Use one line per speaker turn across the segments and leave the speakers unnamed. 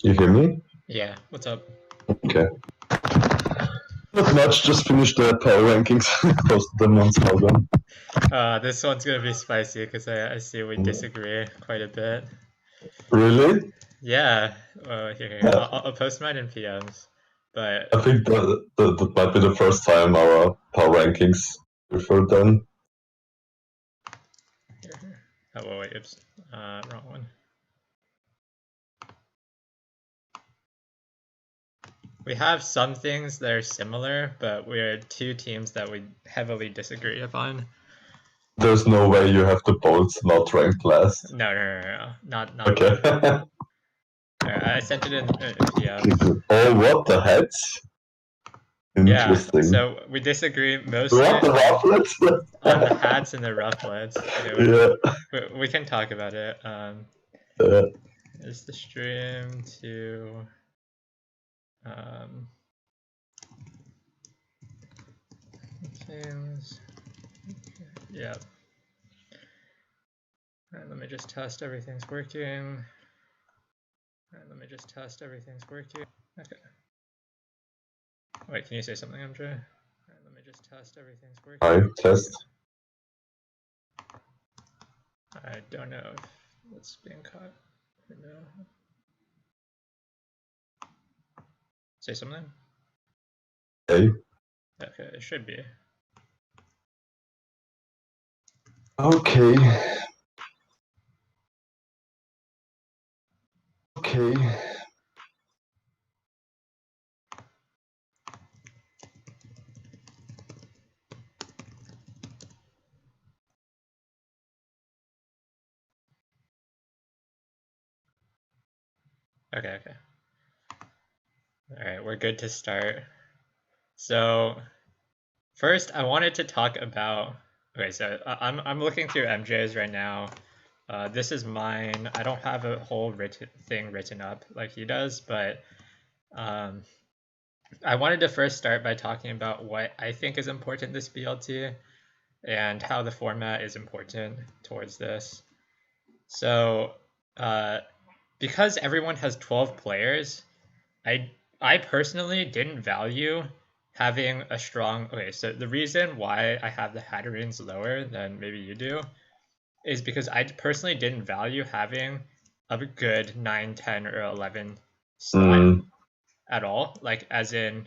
You hear me?
Yeah, what's up?
Okay. Not much, just finished the power rankings, posted them on Snowden.
This one's gonna be spicy because I see we disagree quite a bit.
Really?
Yeah, here. I'll post mine in PMs, but
I think that might be the first time our power rankings differ then.
here. Oh, wait, oops, wrong one. We have some things that are similar, but we're two teams that we heavily disagree upon.
There's no way you have the bolts not ranked last.
No, not
Okay.
one. I sent it in PM.
Oh, what the heck? Interesting.
Yeah, so we disagree mostly
What the rufflets?
on the hats and the rufflets. We can talk about it. Is the stream to teams? Yeah. Alright, let me just test everything's working. Okay. Wait, can you say something, MJ? Alright, let me just test everything's working.
Hi, test.
I don't know if that's being caught or no. Say something?
Hey.
Okay, it should be.
Okay. Okay.
Okay. Alright, we're good to start. So first I wanted to talk about so I'm looking through MJ's right now. This is mine. I don't have a whole thing written up like he does, but I wanted to first start by talking about what I think is important in this BLT and how the format is important towards this. So because everyone has 12 players, I personally didn't value having a strong... Okay, so the reason why I have the Hatterines lower than maybe you do is because I personally didn't value having a good 9, 10, or 11 slot at all. Like, as in,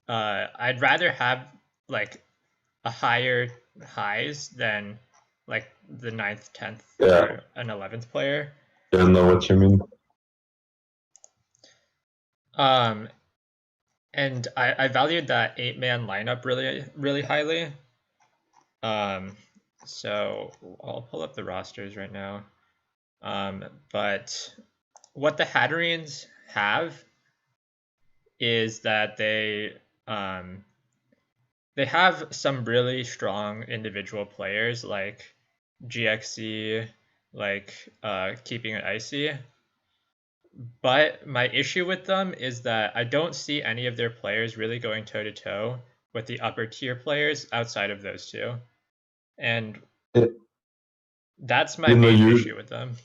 I'd rather have, like, a higher highs than, like, the 9th, 10th, or an 11th player.
Yeah, I know what you mean.
And I valued that 8-man lineup really highly. So I'll pull up the rosters right now. But what the Hatterines have is that they have some really strong individual players like GXC, like keeping it icy. But my issue with them is that I don't see any of their players really going toe-to-toe with the upper tier players outside of those two. And that's my main issue with them.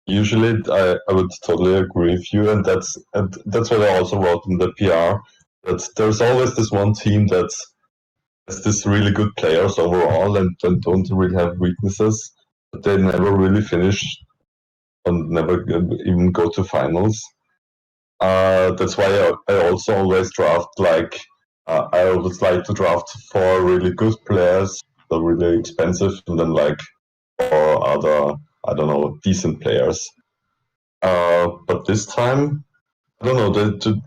Usually, I would totally agree with you, and that's what I also wrote in the PR, that there's always this one team that has this really good players overall and don't really have weaknesses, but they never really finish and never even go to finals. That's why I also always draft I always like to draft 4 really good players, they're really expensive, and then or other, I don't know, decent players. But this time, I don't know,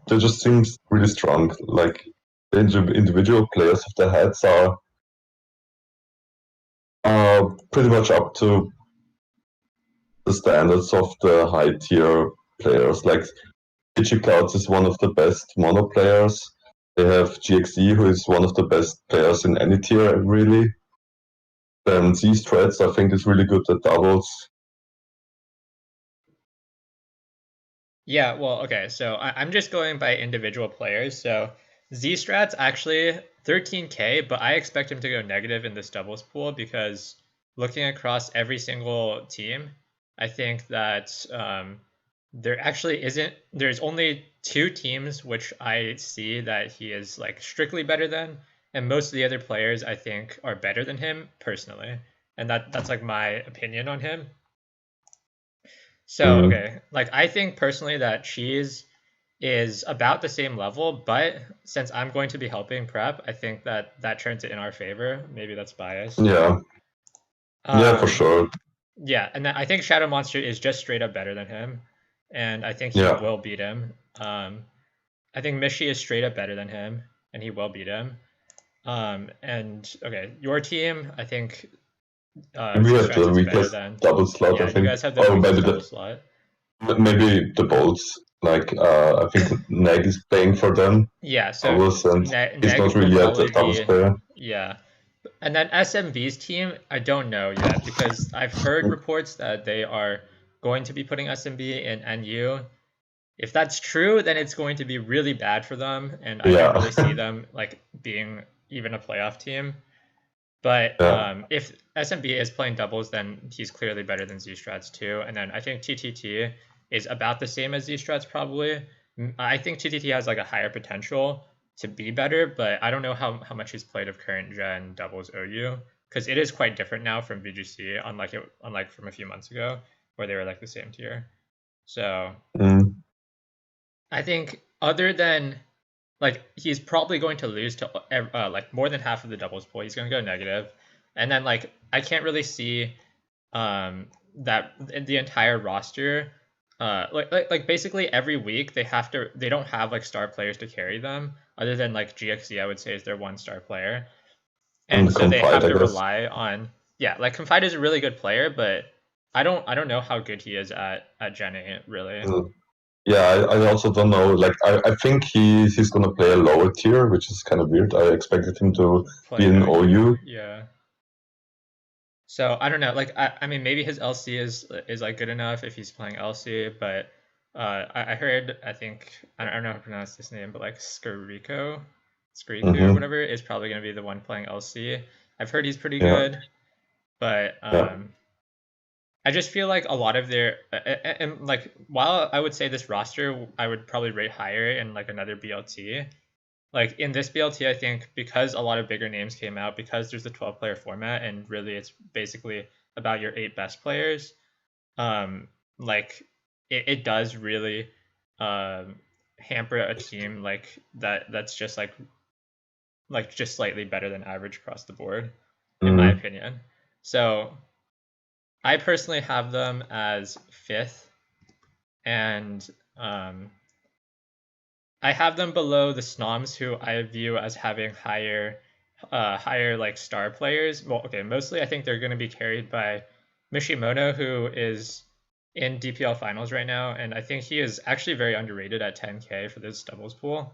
they just seem really strong. Like, the individual players of the heads are pretty much up to the standards of the high tier players. Like, Clouds is one of the best mono players. They have GXE, who is one of the best players in any tier, really. Then Z-Strats, I think, is really good at doubles.
Yeah, well, okay, so I'm just going by individual players. So Z-Strat's actually 13k, but I expect him to go negative in this doubles pool because looking across every single team, I think that there actually isn't. There's only two teams which I see that he is like strictly better than, and most of the other players I think are better than him personally, and that's like my opinion on him. So
Mm.
okay, like I think personally that Cheese is about the same level, but since I'm going to be helping prep, I think that that turns it in our favor. Maybe that's biased.
Yeah, yeah, for
Um,
sure.
yeah, and then I think Shadow Monster is just straight up better than him, and I think he
Yeah,
will beat him. I think Mishi is straight up better than him, and he will beat him. And okay, your team, I think
we
Z
have
Strats
the
is better
weakest
than.
double slot, I
Yeah, you
think.
guys have the
Oh,
weakest double slot.
maybe the bolts. Like I think Neg is playing for them
Yeah, so
doubles, and he's
Neg
not
will
really a
probably
doubles
be,
player.
yeah. And then SMV's team, I don't know yet because I've heard reports that they are going to be putting SMB in NU. If that's true, then it's going to be really bad for them, and I don't really see
Yeah,
them like being even a playoff team. But
yeah.
if SMB is playing doubles, then he's clearly better than Z Strats too. And then I think TTT is about the same as Z Strats probably. I think TTT has like a higher potential to be better, but I don't know how much he's played of current gen doubles OU because it is quite different now from VGC, unlike from a few months ago where they were like the same tier. So
Mm.
I think other than like he's probably going to lose to like more than half of the doubles pool. He's going to go negative, and then like I can't really see that the entire roster. Like basically every week they don't have like star players to carry them other than like GXZ I would say is their one star player,
And
and so they
Confide,
have
I
to
guess.
rely on like Confide is a really good player, but I don't know how good he is at Gen 8 really.
Mm. Yeah, I also don't know. Like, I think he's gonna play a lower tier, which is kind of weird. I expected him to be
Play
in
OU,
OU.
yeah. So I don't know. Like I mean, maybe his LC is like good enough if he's playing LC, but I heard I think I don't know how to pronounce this name, but like Skiriku or
Mm-hmm.
whatever is probably gonna be the one playing LC. I've heard he's pretty
Yeah,
good, but
yeah.
I just feel like a lot of their and like while I would say this roster I would probably rate higher in like another BLT. Like in this BLT, I think because a lot of bigger names came out, because there's the 12 player format, and really it's basically about your 8 best players. Like it does really um, hamper a team like that's just like just slightly better than average across the board, in my
Mm.
opinion. So I personally have them as fifth, and um, I have them below the Snoms, who I view as having higher like star players. Well, okay, mostly I think they're going to be carried by Mishimoto, who is in DPL finals right now, and I think he is actually very underrated at 10K for this doubles pool.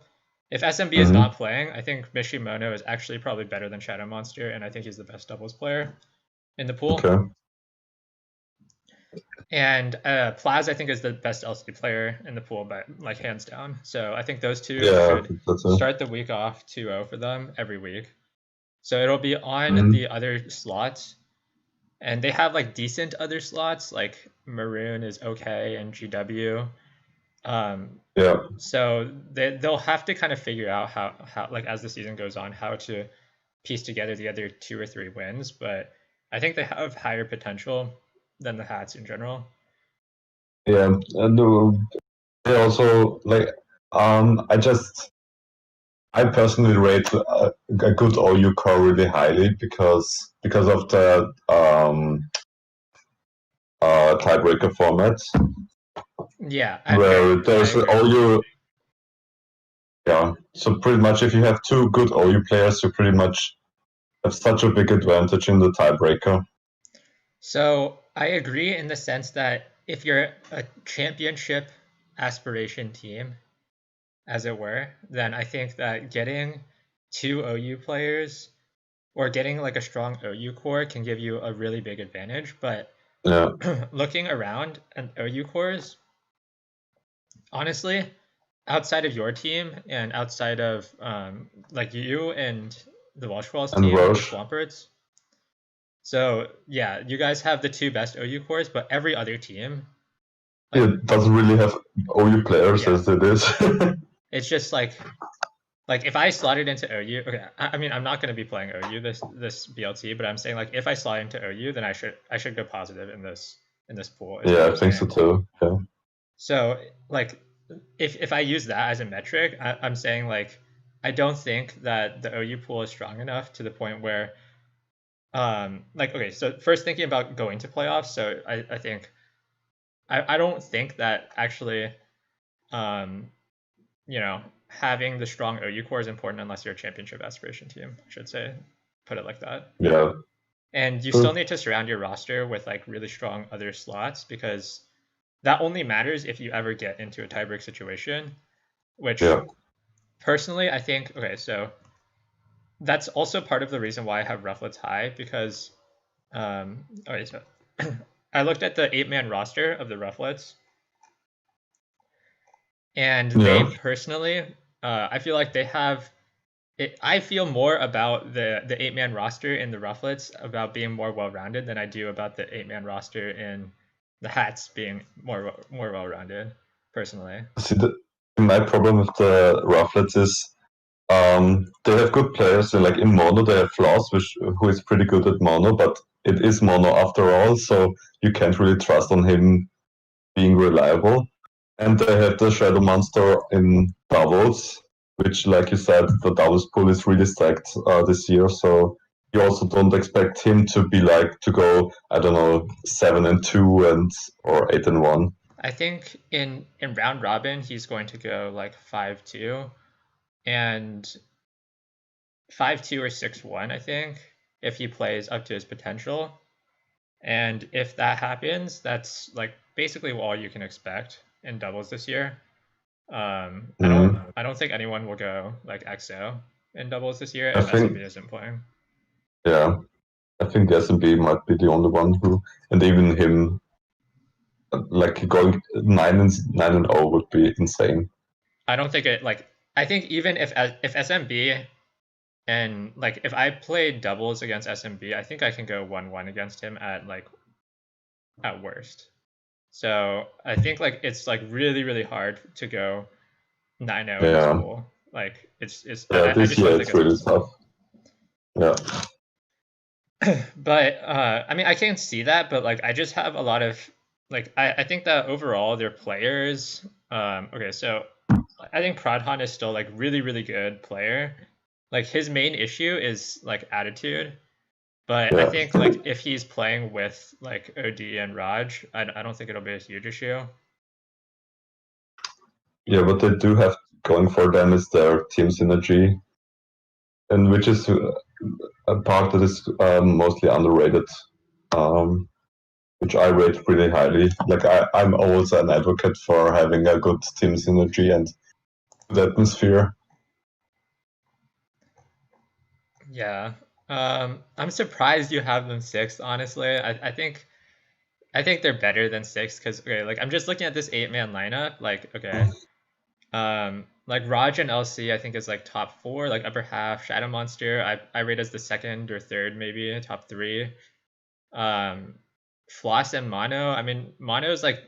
If SMB is
Mm-hmm.
not playing, I think Mishimoto is actually probably better than Shadow Monster, and I think he's the best doubles player in the pool.
Okay.
And Plaz, I think, is the best LCD player in the pool, but like hands down. So I think those two
Yeah,
should
that's it.
start the week off 2-0 for them every week. So it'll be on
Mm-hmm.
the other slots, and they have like decent other slots, like Maroon is okay and GW.
Yeah.
So they'll have to kind of figure out how like as the season goes on how to piece together the other 2 or 3 wins. But I think they have higher potential than the Hats in general.
Yeah. And they also like I personally rate a good OU core really highly because of the tiebreaker format
Yeah, I
where
agree. I
there's
agree.
OU. Yeah, so pretty much if you have two good OU players, you pretty much have such a big advantage in the tiebreaker.
So I agree in the sense that if you're a championship aspiration team, as it were, then I think that getting 2 OU players or getting like a strong OU core can give you a really big advantage. But
Yeah,
looking around at OU cores, honestly, outside of your team and outside of like you and the Welsh Walls
and
team, the
Roche.
Swamperts, so yeah, you guys have the 2 best OU cores, but every other team
It doesn't really have OU players
Yeah.
as it is.
It's just like if I slotted into OU, okay, I mean I'm not going to be playing OU this BLT, but I'm saying like if I slot into OU, then I should go positive in this pool is what
Yeah, I
I'm
think so
saying.
too. Yeah.
So like if I use that as a metric, I'm saying like I don't think that the OU pool is strong enough to the point where like okay, so first thinking about going to playoffs, so I think I don't think that actually um you know, having the strong OU core is important unless you're a championship aspiration team, I should say, put it like that.
Yeah.
And you still
True.
need to surround your roster with like really strong other slots because that only matters if you ever get into a tiebreak situation, which
Yeah.
personally I think okay, so that's also part of the reason why I have Rufflets high because okay, so I looked at the 8-man roster of the Rufflets and they
Yeah.
personally I feel like they have I feel more about the 8-man roster in the Rufflets about being more well rounded than I do about the 8-man roster in the Hats being more well rounded. Personally,
See, my problem with the Rufflets is they have good players. Like in mono, they have Floss, who is pretty good at mono, but it is mono after all, so you can't really trust on him being reliable. And they have the Shadow Monster in doubles, which, like you said, the doubles pool is really stacked this year. So you also don't expect him to be like to go, I don't know, 7-2 and or 8-1.
I think in round robin he's going to go like 5-2 and 5-2 or 6-1. I think if he plays up to his potential, and if that happens, that's like basically all you can expect in doubles this year.
Mm.
I don't think anyone will go like XO in doubles this year
I
if SMB
think,
isn't playing.
yeah, I think SMB might be the only one who, and even him, like going 9-0 would be insane.
I don't think it like I think even if SMB and like if I play doubles against SMB, I think I can go 1-1 against him at like at worst. So I think like it's like really hard to go 9-0 in this
Yeah,
pool. Like it's
yeah,
I
this
just
year
don't think
it's
it's
really
possible.
tough. Yeah,
But I mean I can't see that, but like I just have a lot of like I think that overall their players okay, so I think Pradhan is still like really good player. Like his main issue is like attitude, but I
yeah,
think like if he's playing with like OD and Raj, I don't think it'll be a huge issue.
yeah. What they do have going for them is their team synergy, and which is a part that is mostly underrated, um, which I rate pretty highly. Like I'm always an advocate for having a good team synergy and good atmosphere.
Yeah. I'm surprised you have them sixth, honestly. I think they're better than sixth because okay, like I'm just looking at this 8-man lineup. Like, okay. Like Raj and LC I think is like top four, like upper half. Shadow Monster, I rate as the second or third, maybe, top three. Um Floss and Mono. I mean, Mono is like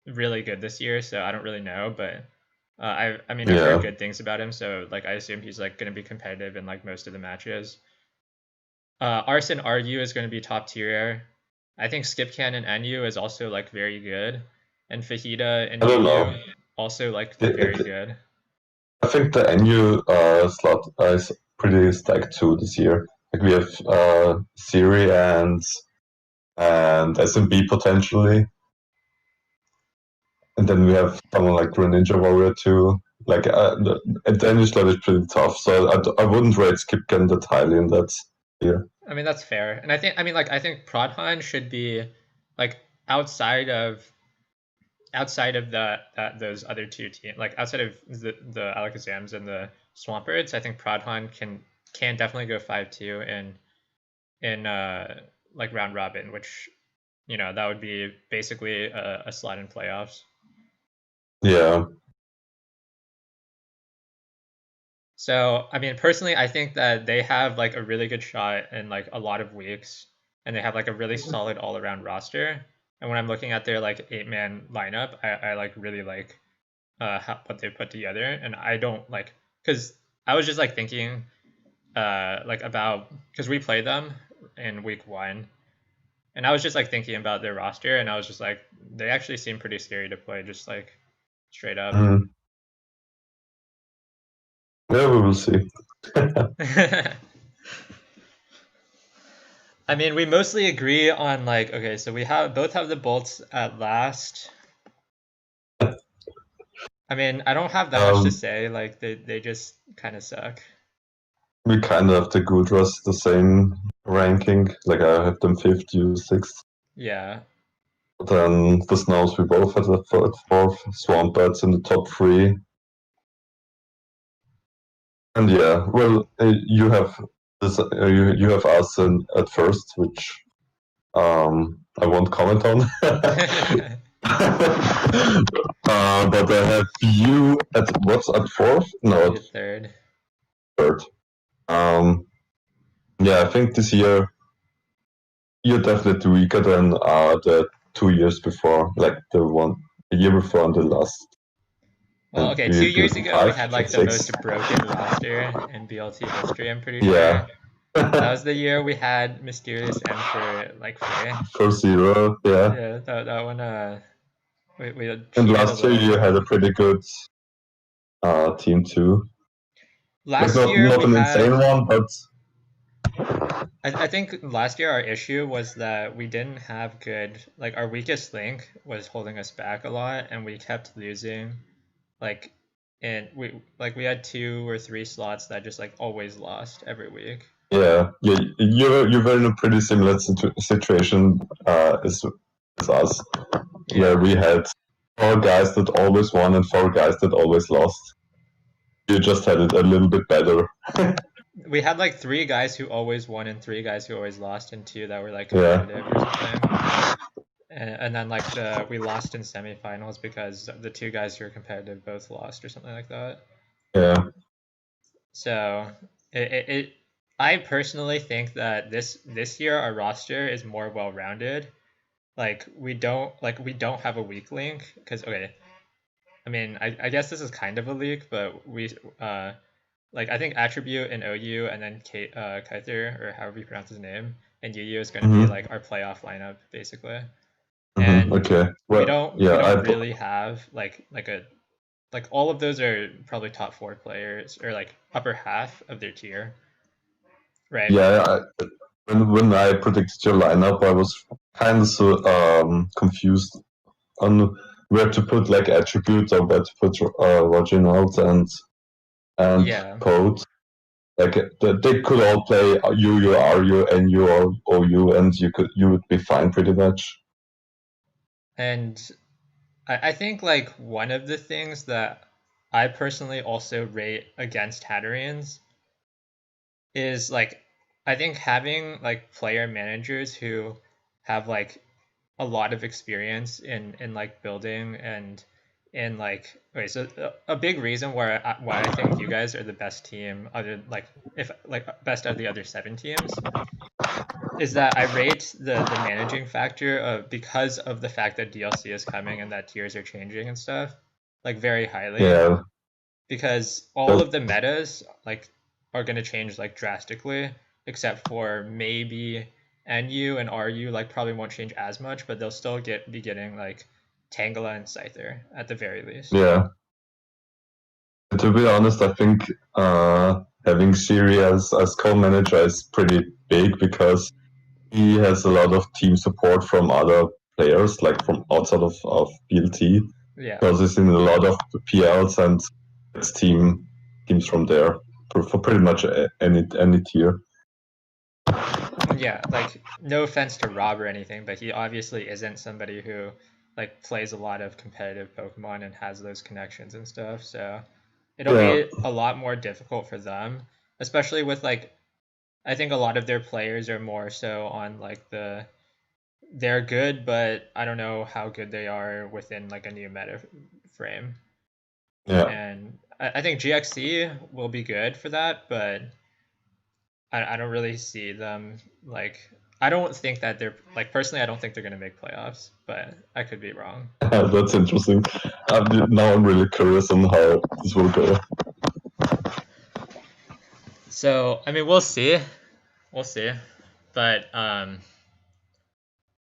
really good this year, so I don't really know, but I mean I've heard
Yeah,
good things about him, so like I assume he's like gonna be competitive in like most of the matches. Arson RU is going to be top tier. I think Skipcan and NU is also like very good, and Fajita and
I don't
GU
know.
also like very
It,
good.
I think the NU slot is pretty stacked too this year. Like we have Siri and SMB potentially, and then we have someone like Greninja Warrior too. Like the NU slot is pretty tough, so I wouldn't rate Skipken that highly in that year.
I mean that's fair, and I mean like I think Prodhan should be like outside of those other two teams, like outside of the Alakazams and the Swampers. I think Prodhan can definitely go 5-2 in like round robin, which that would be basically a slot in playoffs.
Yeah,
So, I mean, personally, I think that they have like a really good shot in like a lot of weeks, and they have like a really solid all around roster. And when I'm looking at their like 8-man lineup, I like really like what they put together, and I don't like because I was just like thinking like about because we played them in week 1, and I was just like thinking about their roster, and I was just like they actually seem pretty scary to play, just like straight up.
Yeah, we will see.
I mean, we mostly agree on like okay, so we both have the Bolts at last. I mean, I don't have that much to say. Like they just kind of suck.
We kind of have the Gudras the same ranking. Like I have them 5th, you 6th.
Yeah.
Then the Snows we both had at 4th. Swamp Bats in the top 3. And yeah, well, you have this. You have us at first, which I won't comment on. But I have you at what's at 4th? No, at
3rd.
3rd. Yeah, I think this year you're definitely weaker than the 2 years before, like the year before and the last.
Well,
And
okay,
you
2 years
get
ago we
5,
had like the
6.
most broken roster in BLT history, I'm pretty
Yeah.
sure. That was the year we had Mysterious M for like free.
For 0, yeah.
Yeah, that one we
And
cheated
last
a
year
little.
you had a pretty good team too. Like
Last year
not
we
an
had
insane one, but
I think last year our issue was that we didn't have good like our weakest link was holding us back a lot, and we kept losing like and we had 2 or 3 slots that just like always lost every week.
yeah, you're in a pretty similar situation as us, where we had 4 guys that always won and 4 guys that always lost. You just had it a little bit better.
We had like 3 guys who always won and 3 guys who always lost, and 2 that were like
Yeah.
competitive or something. And then like we lost in semifinals because the 2 guys who were competitive both lost or something like that.
Yeah.
So I personally think that this year our roster is more well rounded. Like we don't have a weak link because okay, I mean I guess this is kind of a leak, but we like I think Attribute and OU and then Kaither or however you pronounce his name and UU is going to be like our playoff lineup basically. And
Okay. Well,
we don't really have like all of those are probably top 4 players or like upper half of their tier, right?
Yeah, when I predicted your lineup, I was kind of confused on where to put like attributes or where to put Reginald and
Yeah.
Code. Like they could all play UU, RU, NU, or OU, and you would be fine pretty much.
And I think like one of the things that I personally also rate against Hatterians is like I think having like player managers who have like a lot of experience in like building and in like okay, so a big reason why I think you guys are the best team other like if like best of the other 7 teams is that I rate the managing factor of because of the fact that DLC is coming and that tiers are changing and stuff like very highly.
Yeah.
Because all of the metas like are gonna change like drastically, except for maybe NU and RU like probably won't change as much, but they'll still be getting like Tangela and Scyther at the very least.
Yeah. To be honest, I think having Siri as co-manager is pretty big because he has a lot of team support from other players, like from outside of BLT.
Yeah.
Because he's in a lot of PLs and it's teams from there for pretty much any tier.
Yeah, like no offense to Rob or anything, but he obviously isn't somebody who like plays a lot of competitive Pokemon and has those connections and stuff. So it'll be a lot more difficult for them, especially with like I think a lot of their players are more so on like they're good, but I don't know how good they are within like a new meta frame.
Yeah.
And I think GXC will be good for that, but I don't really see them like I don't think that they're like personally. I don't think they're going to make playoffs, but I could be wrong.
That's interesting. Now I'm really curious on how this will go.
So I mean, we'll see, but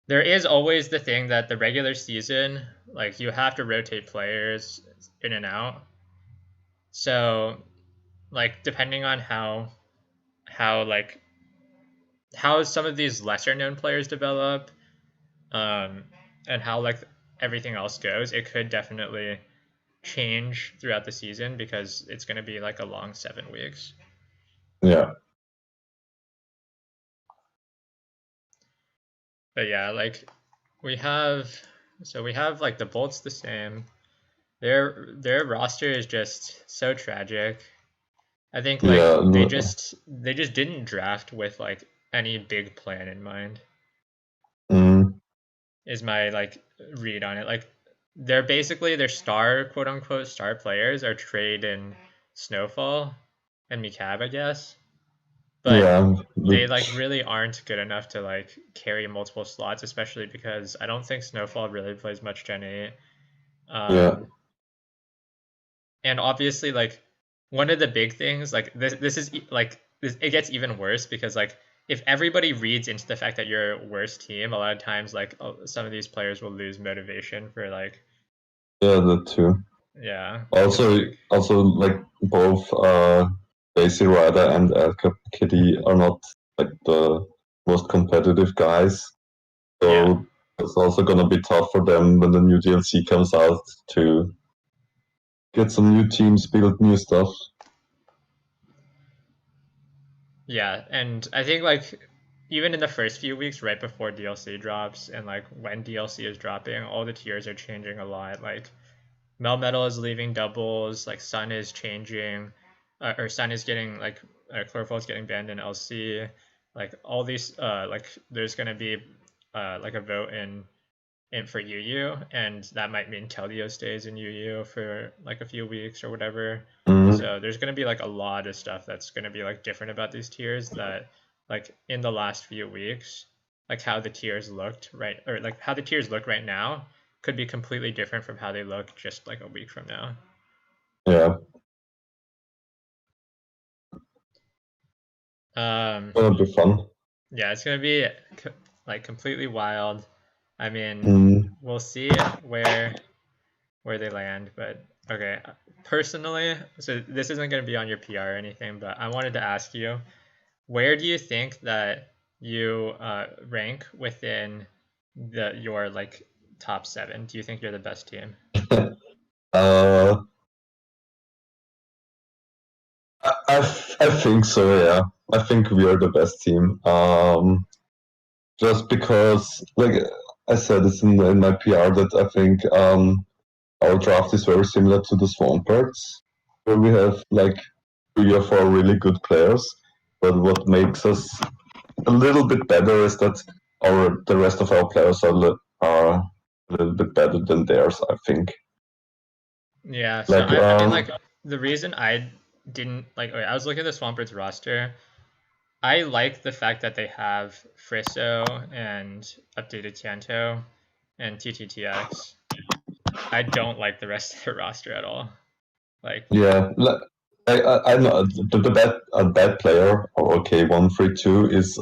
there is always the thing that the regular season, like you have to rotate players in and out. So like depending on how like how some of these lesser known players develop, and how like everything else goes, it could definitely change throughout the season because it's going to be like a long 7 weeks.
Yeah.
But yeah, like we have like the Bolts the same. Their roster is just so tragic. I think like
Yeah.
they just didn't draft with like any big plan in mind. Is my like read on it. Like they're basically their star quote unquote star players are Trade and Snowfall and Mikab, I guess. But
Yeah.
they like really aren't good enough to like carry multiple slots, especially because I don't think Snowfall really plays much Gen 8.
Yeah.
And obviously like one of the big things like this is like this, it gets even worse because like if everybody reads into the fact that you're a worse team, a lot of times like some of these players will lose motivation for like
that too.
yeah.
Also like both Daisy Rider and Kitty are not like the most competitive guys. So
Yeah.
it's also gonna be tough for them when the new DLC comes out to get some new teams, build new stuff.
Yeah, and I think like even in the first few weeks right before DLC drops and like when DLC is dropping, all the tiers are changing a lot. Like Melmetal is leaving doubles, like Sun is changing, or Sun is getting like Chlorophyll is getting banned in LC. Like all these, like there's gonna be like a vote in for UU, and that might mean Teldio stays in UU for like a few weeks or whatever. So there's gonna be like a lot of stuff that's gonna be like different about these tiers that like in the last few weeks, like how the tiers looked right or like how the tiers look right now could be completely different from how they look just like a week from now.
Yeah. It'll be fun.
Yeah, it's gonna be like completely wild. I mean, we'll see where they land, but okay. Personally, so this isn't gonna be on your PR or anything, but I wanted to ask you, where do you think that you rank within your like top 7? Do you think you're the best team?
I think so, yeah. I think we are the best team. Just because, like I said, it's in my PR that I think our draft is very similar to the Swampbirds, where we have like 3 or 4 really good players. But what makes us a little bit better is that the rest of our players are a little bit better than theirs, I think.
Yeah, so I mean like the reason I didn't like I was looking at the Swampbirds roster. I like the fact that they have Frisso and updated Tianto and TTTX. I don't like the rest of the roster at all. Like
yeah, I know the bad player or K132 is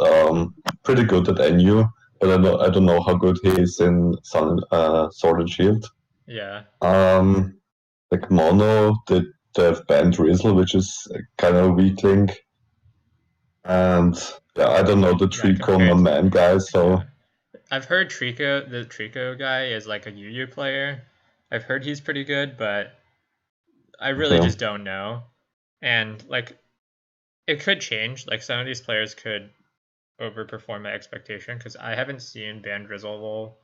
pretty good at NU, but I don't know how good he is in Sword and Shield.
yeah.
Like Mono, they have banned Drizzle, which is kind of a weak link. And yeah, I don't know the Trico my man guy, so
yeah. I've heard the Trico guy is like a UU player. I've heard he's pretty good, but I really just don't know. And like it could change. Like some of these players could overperform my expectation because I haven't seen Ban Drizzle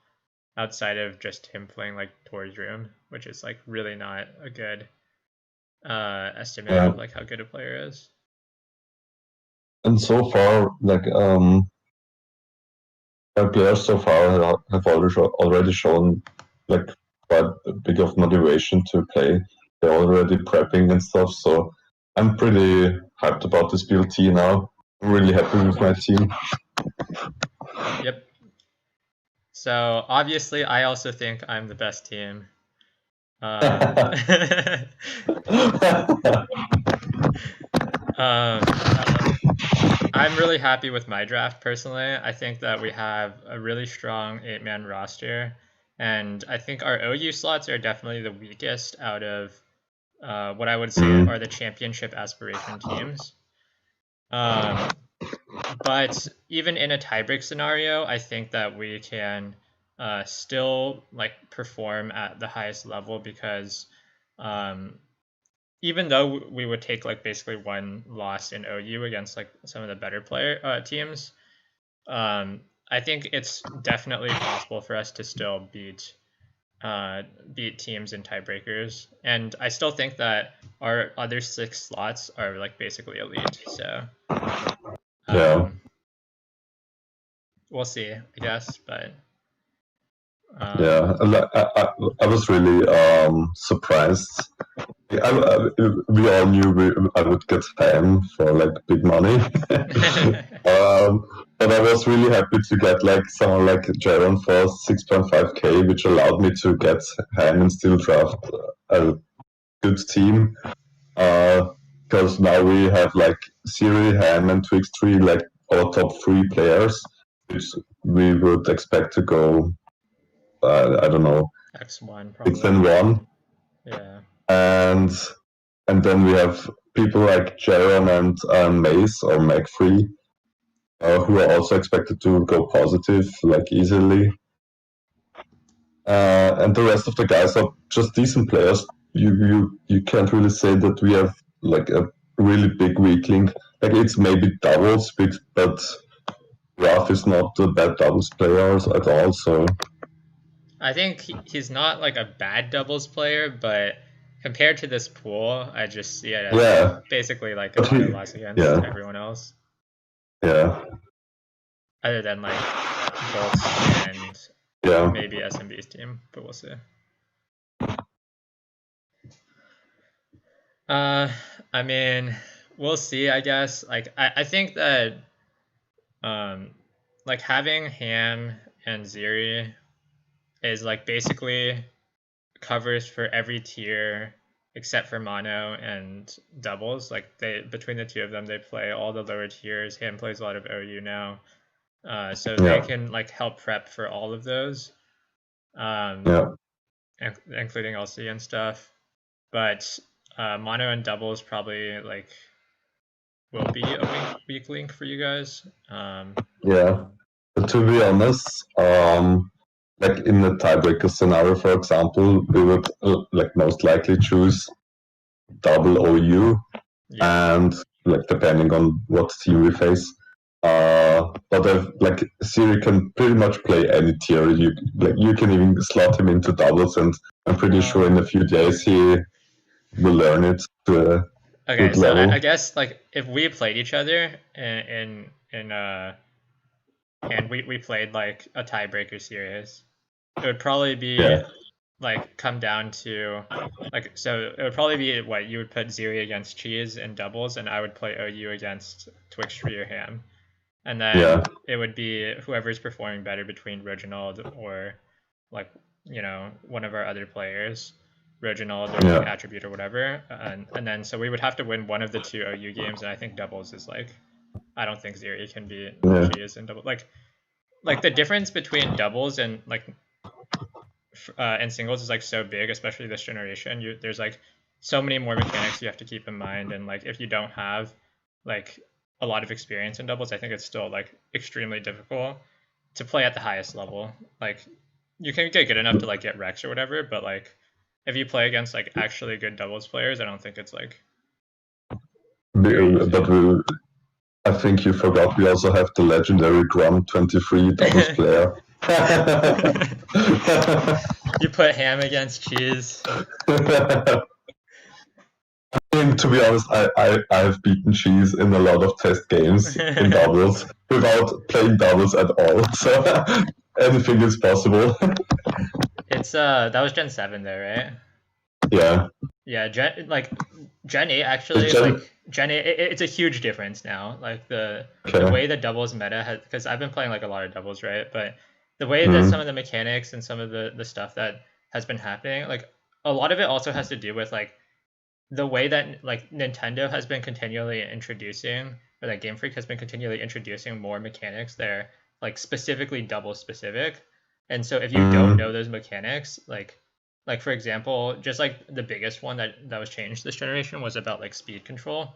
outside of just him playing like Tori's Room, which is like really not a good estimate of like how good a player is.
And so far, like our players so far have already shown like quite a bit of motivation to play. They're already prepping and stuff, so I'm pretty hyped about this BLT now. I'm really happy with my team.
Yep. So obviously, I also think I'm the best team. I'm really happy with my draft personally. I think that we have a really strong 8-man roster, and I think our OU slots are definitely the weakest out of what I would say are the championship aspiration teams. But even in a tiebreak scenario, I think that we can still like perform at the highest level because even though we would take like basically one loss in OU against like some of the better player teams, I think it's definitely possible for us to still beat teams in tiebreakers, and I still think that our other 6 slots are like basically elite. So
Yeah.
we'll see, I guess, but
Yeah, I was really surprised. We all knew I would get Ham for like big money, but I was really happy to get like someone like Jaron for 6.5k, which allowed me to get Ham and still draft a good team. Because now we have like Siri, Ham, and Twix3, like our top 3 players, which we would expect to go. I don't know,
X1 probably.
6-1.
Yeah.
And then we have people like Jaron and Mace or Mag3, who are also expected to go positive like easily. And the rest of the guys are just decent players. You can't really say that we have like a really big weak link. Like it's maybe doubles, but Raf is not a bad doubles player at all. So
I think he's not like a bad doubles player, but compared to this pool, I just see it as basically like another loss against everyone else.
Yeah.
Other than like Bolts and maybe SMB's team, but we'll see. I mean, we'll see, I guess. Like I think that like having Ham and Ziri is like basically covers for every tier except for mono and doubles. Like they between the two of them, they play all the lower tiers. Ham plays a lot of OU now, so they can like help prep for all of those, including LC and stuff. But mono and doubles probably like will be a weak link for you guys.
Yeah, but to be honest, like in the tiebreaker scenario, for example, we would like most likely choose double OU, and like depending on what team we face. But like Siri can pretty much play any tier. You can even slot him into doubles, and I'm pretty sure in a few days he will learn it to a good level.
I guess like if we played each other and we played like a tiebreaker series, it would probably be like come down to like, so it would probably be what you would put Ziri against Cheese in doubles, and I would play OU against Twix3 or Ham, and then it would be whoever's performing better between Reginald or like one of our other players, Reginald or like Attribute or whatever, and then so we would have to win one of the 2 OU games, and I think doubles is like, I don't think Ziri can beat Cheese in double. Like the difference between doubles and like and singles is like so big, especially this generation. There's like so many more mechanics you have to keep in mind, and like if you don't have like a lot of experience in doubles, I think it's still like extremely difficult to play at the highest level. Like you can get good enough to like get Rex or whatever, but like if you play against like actually good doubles players, I don't think it's like.
But I think you forgot we also have the legendary Grum 23 doubles player.
You put Ham against Cheese.
I mean, to be honest, I have beaten Cheese in a lot of test games in doubles without playing doubles at all. So anything is possible.
It's that was Gen 7 though, right?
Yeah.
Yeah, Gen 8 actually,
Gen,
like Gen 8, it's a huge difference now. Like the
okay.
way the doubles meta has, because I've been playing like a lot of doubles, right? But the way that some
Mm,
of the mechanics and some of the stuff that has been happening, like a lot of it also has to do with like the way that like Nintendo has been continually introducing, or like Game Freak has been continually introducing more mechanics that are like specifically double specific. And so if you don't know
mm,
those mechanics, like for example, just like the biggest one that was changed this generation was about like speed control.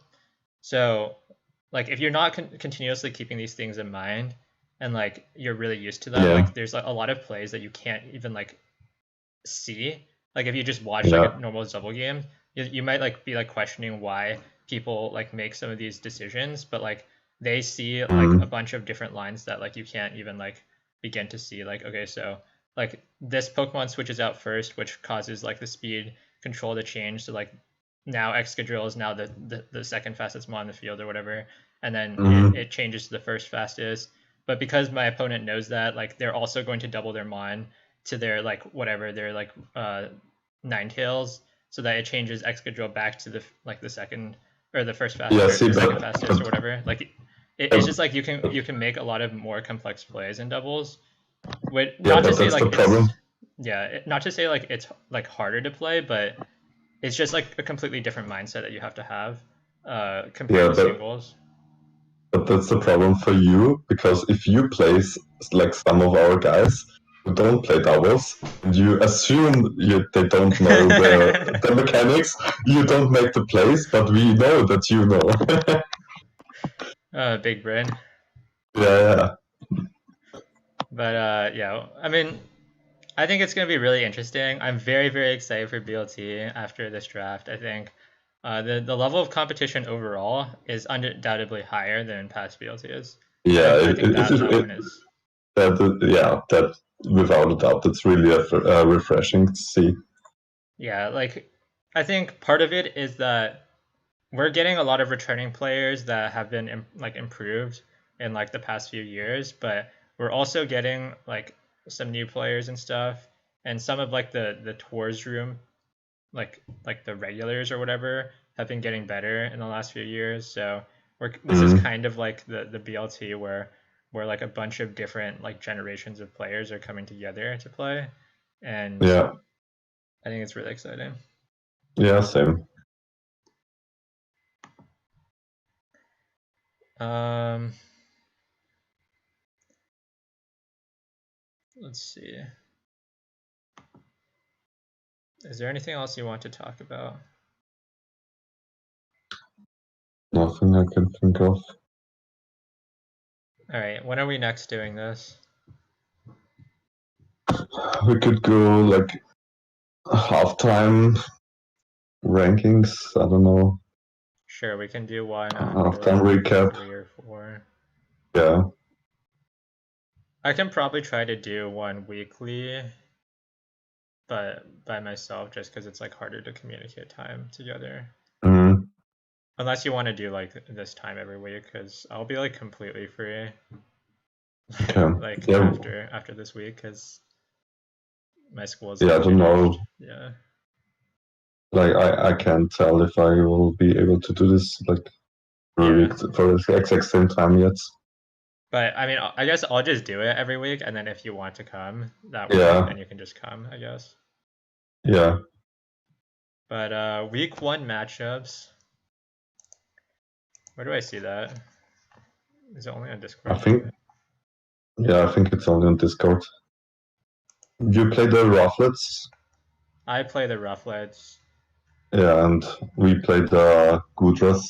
So like if you're not continuously keeping these things in mind and like you're really used to them,
yeah,
like there's like, a lot of plays that you can't even like see. Like if you just watch like
yeah.
a normal double game, you might like be like questioning why people like make some of these decisions, but like they see like a
Mm,
bunch of different lines that like you can't even like begin to see. Like okay, so like this Pokemon switches out first, which causes like the speed control to change. So like now Excadrill is now the second fastest Mon in the field or whatever, and then
mm,
it changes to the first fastest. But because my opponent knows that, like they're also going to double their Mon to their like whatever their like Ninetales, so that it changes Excadrill back to the second or the first fast
yeah,
or
see,
the second fastest or
but
whatever. Like it's
uh,
just like you can make a lot of more complex plays in doubles.
yeah,
Not to
but
say
that's the
like
problem.
not to say like it's like harder to play, but it's just like a completely different mindset that you have to have compared
Yeah,
to singles.
but that's the problem for you because if you play like some of our guys who don't play doubles and you assume they don't know the mechanics, you don't make the plays, but we know that you know.
Big brain.
Yeah,
But yeah, I mean, I think it's going to be really interesting. I'm very, very excited for BLT after this draft. I think the level of competition overall is undoubtedly higher than in past BLTs. I
yeah,
think I think that
it,
one is
that without a doubt, it's really refreshing to see.
yeah. Like I think part of it is that we're getting a lot of returning players that have been like improved in like the past few years, but we're also getting like some new players and stuff, and some of like the tours room like the regulars or whatever have been getting better in the last few years. So this is
Mm,
kind of like the BLT where like a bunch of different like generations of players are coming together to play, and
yeah,
I think it's really exciting.
yeah, same.
Um, let's see. Is there anything else you want to talk about?
Nothing I can think of.
All right, when are we next doing this?
We could go like halftime rankings. I don't know.
Sure, we can do one after
Halftime
like week
recap.
3 or 4.
Yeah.
I can probably try to do one weekly, but by myself just because it's like harder to communicate time together.
Mm,
Unless you want to do like this time every week, because I'll be like completely free,
okay.
like
Yeah.
after this week, because my school is
Yeah.
like
I don't
finished.
know.
Yeah,
Like I can't tell if I will be able to do this like for a
yeah.
week for the exact same time yet.
But I mean, I guess I'll just do it every week, and then if you want to come that week,
Yeah.
then you can just come, I guess.
Yeah.
But week 1 matchups. Where do I see that? Is it only on
I
Discord?
think. Yeah. I think it's only on Discord. You play the Rufflets.
I play the Rufflets.
Yeah, and we played the Gudras.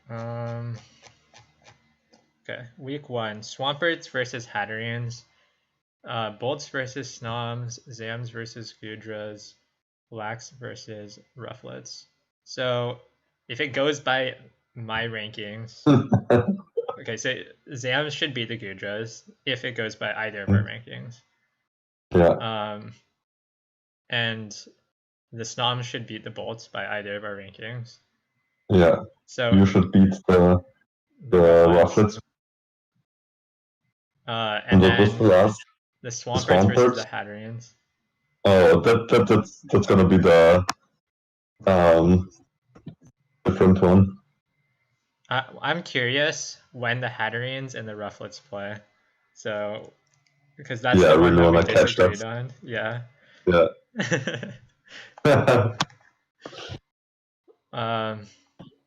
Um, okay, week 1: Swamperts versus Hatterians, Bolts versus Snoms, Zams versus Gudras, Lax versus Rufflets. So if it goes by my rankings, okay, so Zams should beat the Gudras if it goes by either of our rankings.
Yeah.
Um, and the Snoms should beat the Bolts by either of our rankings.
Yeah.
So
You should beat the
the Rufflets.
Rufflets.
And
And what was the
then
last?
the
The
Swamperts versus the
Swampert.
Hatterians.
Oh, that's gonna be different one.
I'm curious when the Hatterines and the Rufflets play. So, because that's
Yeah, I
the one
really
that we
want to catch
disagreed
that.
on. Yeah.
Yeah.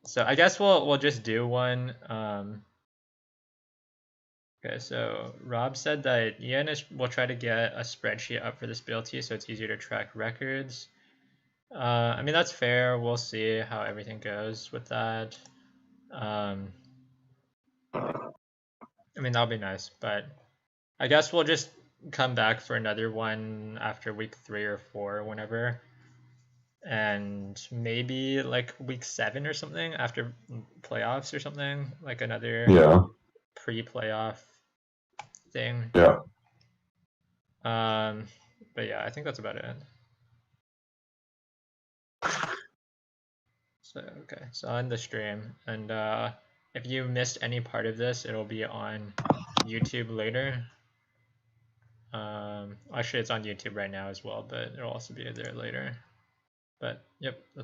So I guess we'll just do one. Okay, so Rob said that Ian will try to get a spreadsheet up for this BLT so it's easier to track records. I mean, that's fair. We'll see how everything goes with that. I mean, that'll be nice, but I guess we'll just come back for another one after week 3 or 4, whenever. And maybe like week 7 or something after playoffs or something, like another pre-playoff thing.
Yeah.
But yeah, I think that's about it. So okay, so I'll end the stream, and if you missed any part of this, it'll be on YouTube later. Actually, it's on YouTube right now as well, but it'll also be there later. But yep.